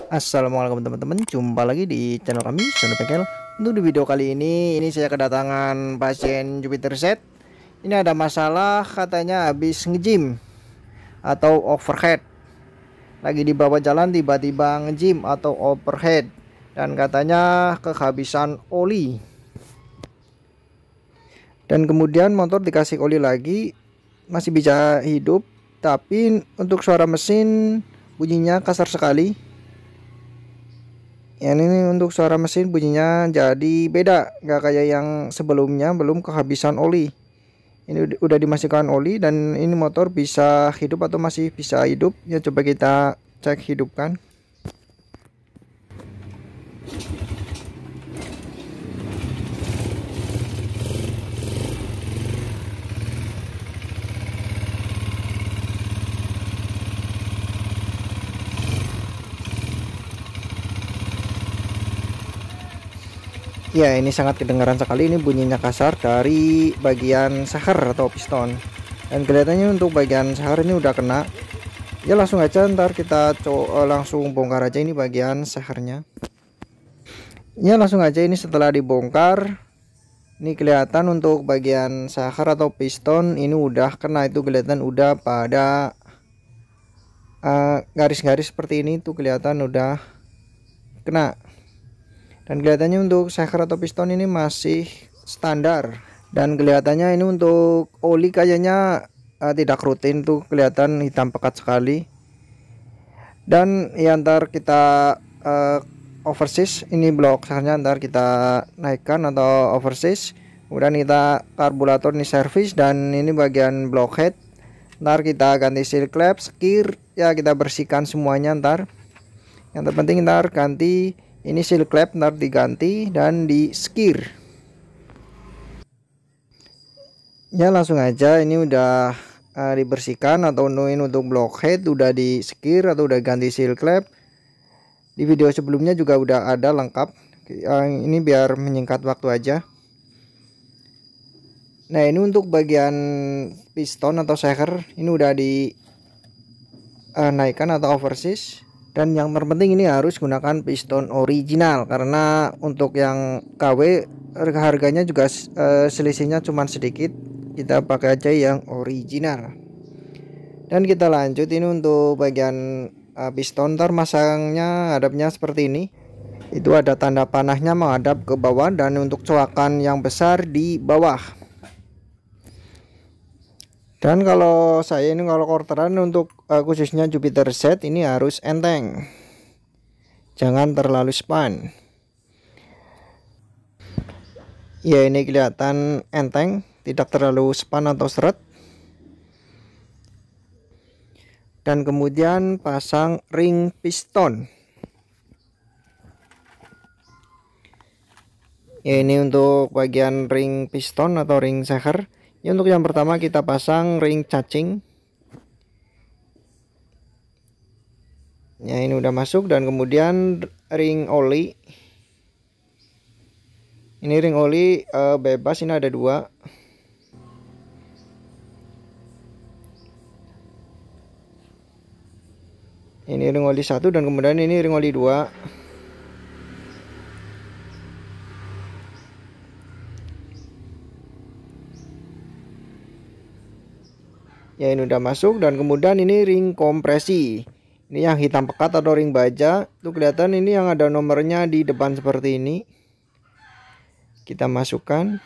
Assalamualaikum teman-teman, jumpa lagi di channel kami Sono Bengkel. Untuk di video kali ini saya kedatangan pasien Jupiter Z. Ini ada masalah, katanya habis nge-gym atau overhead. Lagi di bawah jalan tiba-tiba nge-gym atau overhead, dan katanya kehabisan oli. Dan kemudian motor dikasih oli lagi, masih bisa hidup, tapi untuk suara mesin bunyinya kasar sekali. Yang ini untuk suara mesin bunyinya jadi beda, nggak kayak yang sebelumnya, belum kehabisan oli. Ini udah dimasukkan oli dan ini motor bisa hidup atau masih bisa hidup ya. Coba kita cek hidupkan. Ya, ini sangat kedengaran sekali, ini bunyinya kasar dari bagian saklar atau piston. Dan kelihatannya untuk bagian saklar ini udah kena. Ya langsung aja ntar kita langsung bongkar aja ini bagian saklarnya. Ya langsung aja, ini setelah dibongkar, ini kelihatan untuk bagian saklar atau piston ini udah kena, itu kelihatan udah pada garis-garis seperti ini tuh, kelihatan udah kena. Dan kelihatannya untuk saklar atau piston ini masih standar. Dan kelihatannya ini untuk oli kayaknya tidak rutin tuh, kelihatan hitam pekat sekali. Dan ya ntar kita oversis ini blok saklarnya, ntar kita naikkan atau oversis. Kemudian kita karburator ini servis, dan ini bagian blockhead. Ntar kita ganti seal clamp, skir, ya kita bersihkan semuanya ntar. Yang terpenting ntar ganti ini seal clamp, ntar diganti dan di skir. Ya langsung aja, ini udah dibersihkan atau ini untuk blockhead udah di skir atau udah ganti seal clamp. Di video sebelumnya juga udah ada lengkap. Ini biar menyingkat waktu aja. Nah, ini untuk bagian piston atau saklar ini udah di naikkan atau oversis. Dan yang terpenting ini harus gunakan piston original, karena untuk yang KW harganya juga selisihnya cuma sedikit. Kita pakai aja yang original. Dan kita lanjut ini untuk bagian piston, ntar masangnya hadapnya seperti ini. Itu ada tanda panahnya menghadap ke bawah, dan untuk coakan yang besar di bawah. Dan kalau saya ini, kalau quarteran untuk khususnya Jupiter Z ini harus enteng, jangan terlalu span. Ya ini kelihatan enteng, tidak terlalu span atau seret. Dan kemudian pasang ring piston. Ya ini untuk bagian ring piston atau ring saklar. Ya, untuk yang pertama kita pasang ring cacing. Ya ini udah masuk, dan kemudian ring oli. Ini ring oli bebas, ini ada dua. Ini ring oli satu, dan kemudian ini ring oli dua. Ya ini udah masuk, dan kemudian ini ring kompresi. Ini yang hitam pekat atau ring baja. Tuh kelihatan ini yang ada nomornya di depan seperti ini. Kita masukkan.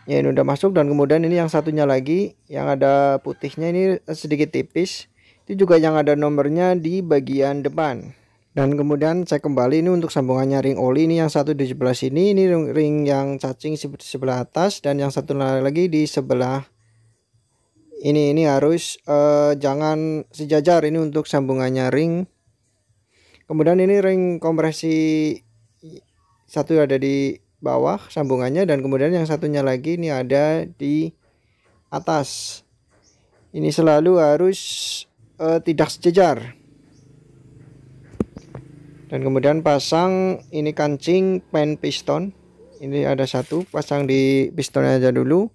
Ya ini udah masuk, dan kemudian ini yang satunya lagi yang ada putihnya ini sedikit tipis. Itu juga yang ada nomornya di bagian depan. Dan kemudian saya kembali ini untuk sambungannya ring oli, ini yang satu di sebelah sini, ini ring yang cacing di sebelah atas, dan yang satu lagi di sebelah ini harus jangan sejajar, ini untuk sambungannya ring. Kemudian ini ring kompresi satu ada di bawah sambungannya, dan kemudian yang satunya lagi ini ada di atas. Ini selalu harus tidak sejajar. Dan kemudian pasang ini kancing pen piston. Ini ada satu, pasang di pistonnya aja dulu.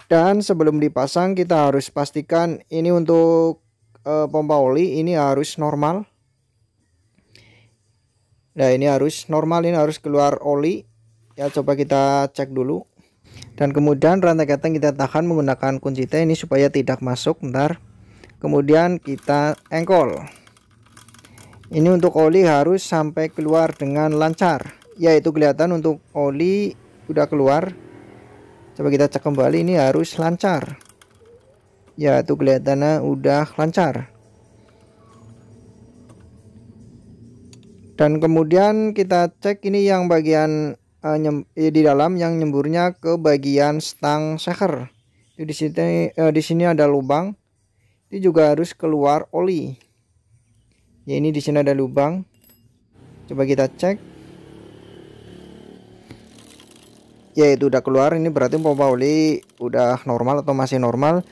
Dan sebelum dipasang kita harus pastikan ini untuk pompa oli ini harus normal. Nah ini harus normal, ini harus keluar oli ya, coba kita cek dulu. Dan kemudian rantai keteng kita tahan menggunakan kunci T ini supaya tidak masuk. Bentar. Kemudian kita engkol. Ini untuk oli harus sampai keluar dengan lancar. Ya itu kelihatan untuk oli udah keluar. Coba kita cek kembali, ini harus lancar. Ya itu kelihatannya udah lancar. Dan kemudian kita cek ini yang bagian di dalam yang nyemburnya ke bagian stang shaker. Di sini ada lubang. Ini juga harus keluar oli. Ya ini di sini ada lubang. Coba kita cek. Ya itu udah keluar, ini berarti pompa oli udah normal atau masih normal.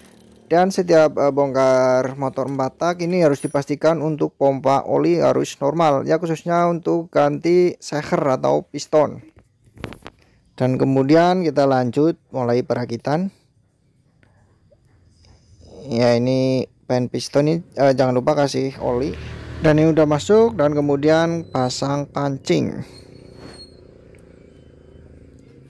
Dan setiap bongkar motor 4 tak ini harus dipastikan untuk pompa oli harus normal ya, khususnya untuk ganti shaker atau piston. Dan kemudian kita lanjut mulai perakitan. Ya ini pen piston ini jangan lupa kasih oli. Dan ini udah masuk, dan kemudian pasang kancing.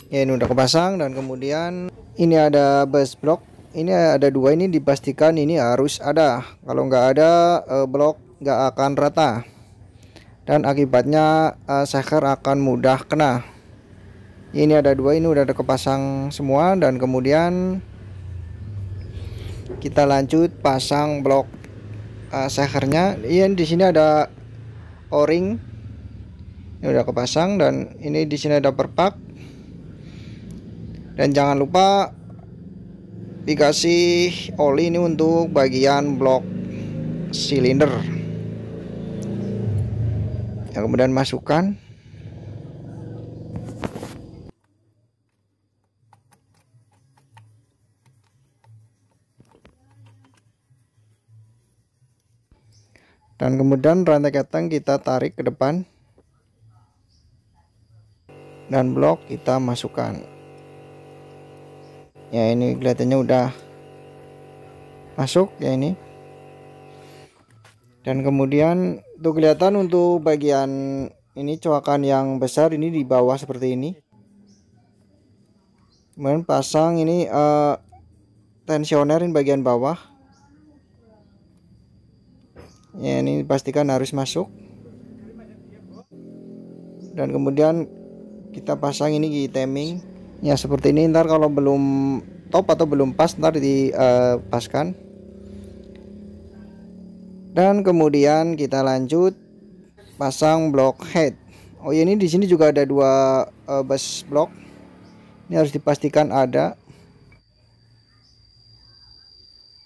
Ya ini udah kepasang, dan kemudian ini ada bus block. Ini ada dua, ini dipastikan ini harus ada. Kalau nggak ada blok nggak akan rata. Dan akibatnya shaker akan mudah kena. Ini ada dua, ini udah ada kepasang semua. Dan kemudian kita lanjut pasang blok shakernya. Ini di sini ada o-ring. Ini udah kepasang, dan ini di sini ada perpak. Dan jangan lupa dikasih oli ini untuk bagian blok silinder. Ya, kemudian masukkan. Dan kemudian rantai keteng kita tarik ke depan. Dan blok kita masukkan. Ya ini kelihatannya udah masuk ya ini. Dan kemudian tuh kelihatan untuk bagian ini coakan yang besar ini di bawah seperti ini. Kemudian pasang ini tensioner di bagian bawah. Ya ini pastikan harus masuk. Dan kemudian kita pasang ini gigi timing. Ya seperti ini, ntar kalau belum top atau belum pas ntar dipaskan. Dan kemudian kita lanjut pasang block head. Oh ya ini di sini juga ada dua bus block. Ini harus dipastikan ada.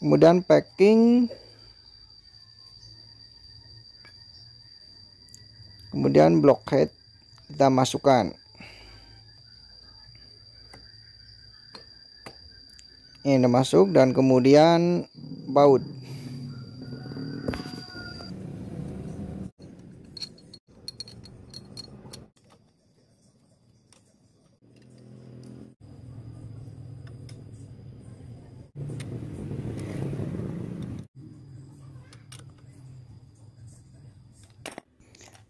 Kemudian packing. Kemudian block head kita masukkan. Ini udah masuk, dan kemudian baut.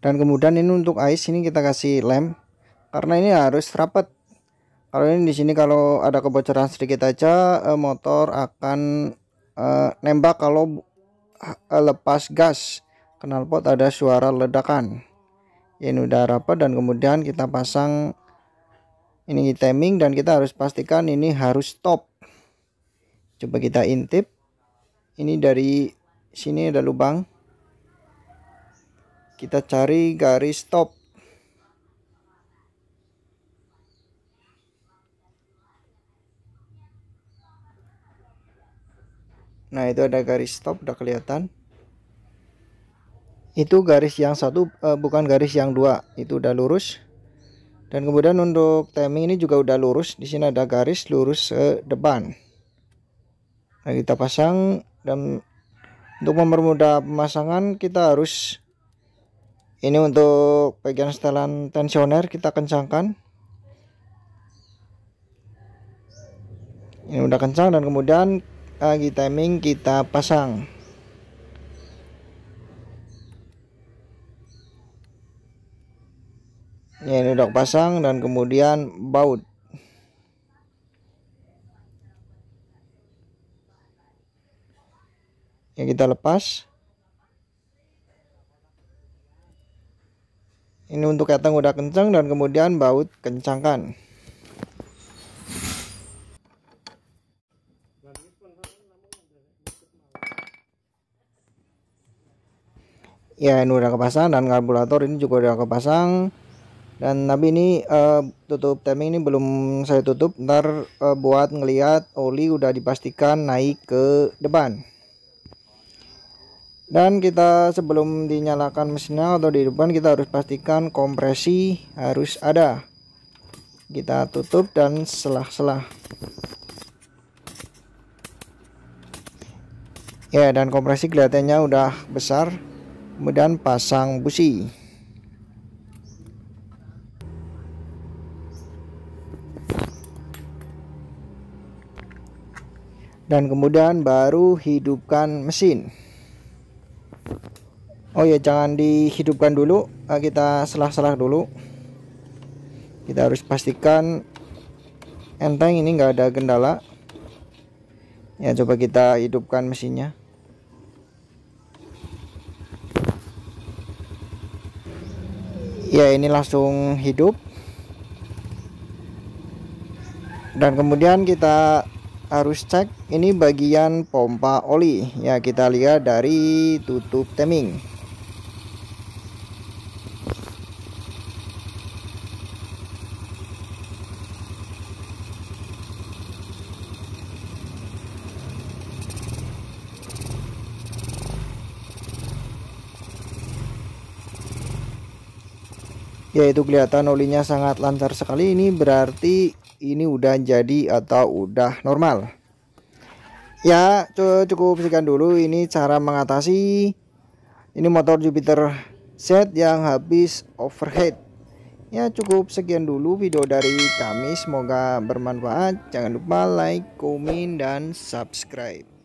Dan kemudian ini untuk ice ini kita kasih lem karena ini harus rapat. Kalau ini di sini kalau ada kebocoran sedikit aja motor akan nembak. Kalau lepas gas knalpot ada suara ledakan. Ini udah rapat, dan kemudian kita pasang ini timing, dan kita harus pastikan ini harus stop. Coba kita intip. Ini dari sini ada lubang. Kita cari garis stop. Nah itu ada garis stop, udah kelihatan. Itu garis yang satu, bukan garis yang dua, itu udah lurus. Dan kemudian untuk timing ini juga udah lurus. Di sini ada garis lurus ke depan. Nah kita pasang, dan untuk mempermudah pemasangan kita harus ini untuk bagian setelan tensioner kita kencangkan. Ini udah kencang dan kemudian lagi timing kita pasang. Ya, ini udah pasang dan kemudian baut. Ya, kita lepas. Ini untuk keteng udah kencang dan kemudian baut kencangkan. Ya, ini udah kepasang dan karburator ini juga udah kepasang. Dan tapi ini tutup timing ini belum saya tutup, ntar buat ngelihat oli udah dipastikan naik ke depan. Dan kita sebelum dinyalakan mesinnya atau di depan, kita harus pastikan kompresi harus ada. Kita tutup dan selah-selah. Ya, dan kompresi kelihatannya udah besar. Kemudian pasang busi. Dan kemudian baru hidupkan mesin. Oh ya, jangan dihidupkan dulu, kita selah-selah dulu. Kita harus pastikan enteng, ini nggak ada kendala. Ya, coba kita hidupkan mesinnya. Ya, ini langsung hidup. Dan kemudian kita harus cek ini bagian pompa oli. Ya, kita lihat dari tutup timing. Yaitu kelihatan olinya sangat lancar sekali. Ini berarti ini udah jadi atau udah normal. Ya, cukup sekian dulu ini cara mengatasi ini motor Jupiter Z yang habis overheat. Ya, cukup sekian dulu video dari kami, semoga bermanfaat. Jangan lupa like, komen, dan subscribe.